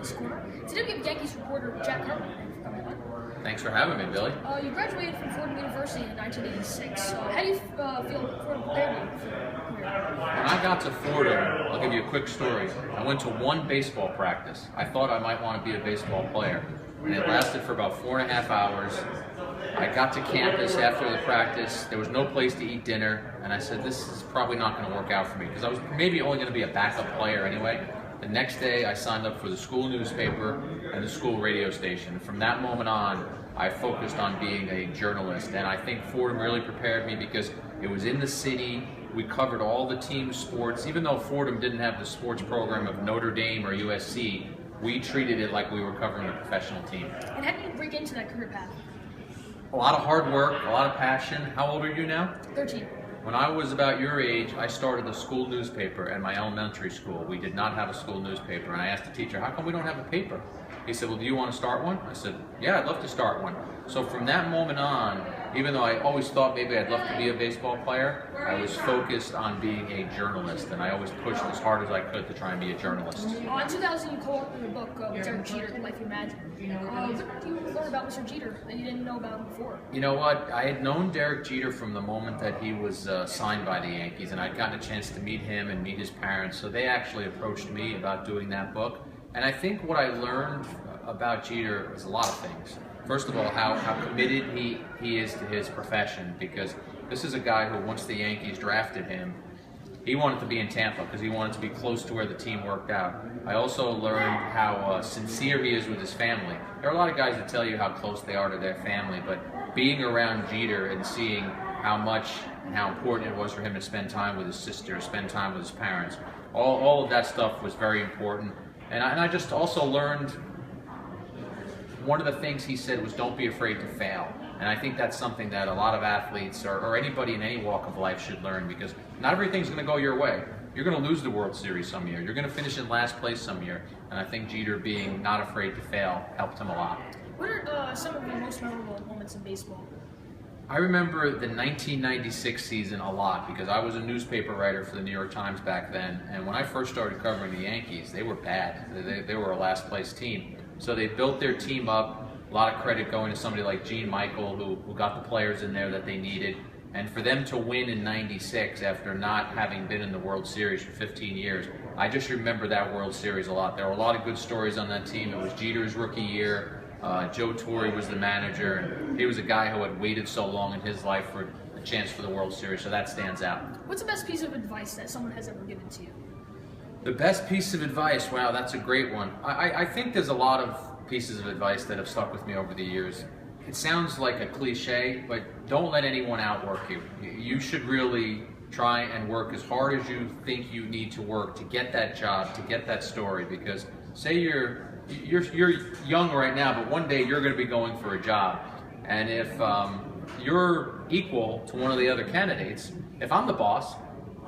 Yankees Corner. Today we have Yankees reporter Jack Hartman. Thanks for having me, Billy. You graduated from Fordham University in 1986. How do you feel Fordham prepared you for your career? When I got to Fordham, I'll give you a quick story. I went to one baseball practice. I thought I might want to be a baseball player, and it lasted for about 4.5 hours. I got to campus after the practice. There was no place to eat dinner, and I said, this is probably not going to work out for me, because I was maybe only going to be a backup player anyway. The next day, I signed up for the school newspaper and the school radio station. From that moment on, I focused on being a journalist, and I think Fordham really prepared me because it was in the city. We covered all the team sports. Even though Fordham didn't have the sports program of Notre Dame or USC, we treated it like we were covering a professional team. And how did you break into that career path? A lot of hard work, a lot of passion. How old are you now? 13. When I was about your age, I started the school newspaper at my elementary school. We did not have a school newspaper, and I asked the teacher, how come we don't have a paper? He said, well, do you want to start one? I said, yeah, I'd love to start one. So from that moment on, even though I always thought maybe I'd love to be a baseball player, I was focused on being a journalist, and I always pushed as hard as I could to try and be a journalist. In 2000, you co-authored a book, Derek Jeter, The Life You Imagined. What did you learn about Mr. Jeter that you didn't know about him before? You know what? I had known Derek Jeter from the moment that he was signed by the Yankees, and I'd gotten a chance to meet him and meet his parents, so they actually approached me about doing that book. And I think what I learned about Jeter is a lot of things. First of all, how committed he is to his profession, because this is a guy who, once the Yankees drafted him, he wanted to be in Tampa because he wanted to be close to where the team worked out. I also learned how sincere he is with his family. There are a lot of guys that tell you how close they are to their family, but being around Jeter and seeing how much and how important it was for him to spend time with his sister, spend time with his parents, all of that stuff was very important. And I just also learned, one of the things he said was, don't be afraid to fail. And I think that's something that a lot of athletes or anybody in any walk of life should learn, because not everything's going to go your way. You're going to lose the World Series some year. You're going to finish in last place some year. And I think Jeter being not afraid to fail helped him a lot. What are some of the most memorable moments in baseball? I remember the 1996 season a lot, because I was a newspaper writer for the New York Times back then. And when I first started covering the Yankees, they were bad. They were a last place team. So they built their team up. A lot of credit going to somebody like Gene Michael, who got the players in there that they needed. And for them to win in 96 after not having been in the World Series for 15 years, I just remember that World Series a lot. There were a lot of good stories on that team. It was Jeter's rookie year. Joe Torre was the manager, and he was a guy who had waited so long in his life for a chance for the World Series, so that stands out. What's the best piece of advice that someone has ever given to you? The best piece of advice? Wow, that's a great one. I think there's a lot of pieces of advice that have stuck with me over the years. It sounds like a cliche, but don't let anyone outwork you. You should really try and work as hard as you think you need to work to get that job, to get that story, because say you're young right now, but one day you're going to be going for a job. And if you're equal to one of the other candidates, if I'm the boss,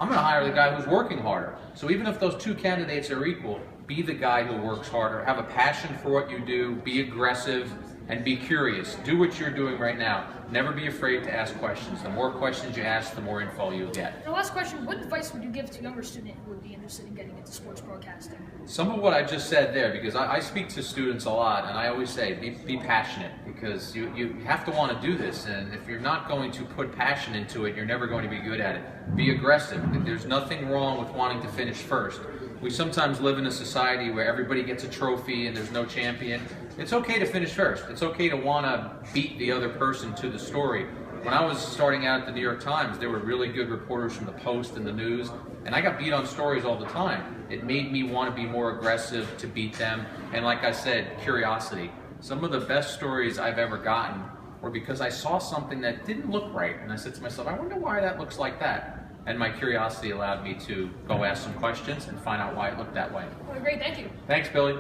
I'm going to hire the guy who's working harder. So even if those two candidates are equal, be the guy who works harder, have a passion for what you do, be aggressive, and be curious. Do what you're doing right now. Never be afraid to ask questions. The more questions you ask, the more info you'll get. And the last question, what advice would you give to a younger student who would be interested in getting into sports broadcasting? Some of what I just said there, because I speak to students a lot, and I always say, be passionate, because you have to want to do this, and if you're not going to put passion into it, you're never going to be good at it. Be aggressive. There's nothing wrong with wanting to finish first. We sometimes live in a society where everybody gets a trophy and there's no champion. It's okay to finish first. It's okay to want to beat the other person to the story. When I was starting out at the New York Times, there were really good reporters from the Post and the News, and I got beat on stories all the time. It made me want to be more aggressive to beat them, and like I said, curiosity. Some of the best stories I've ever gotten were because I saw something that didn't look right, and I said to myself, I wonder why that looks like that. And my curiosity allowed me to go ask some questions and find out why it looked that way. Well, great, thank you. Thanks, Billy.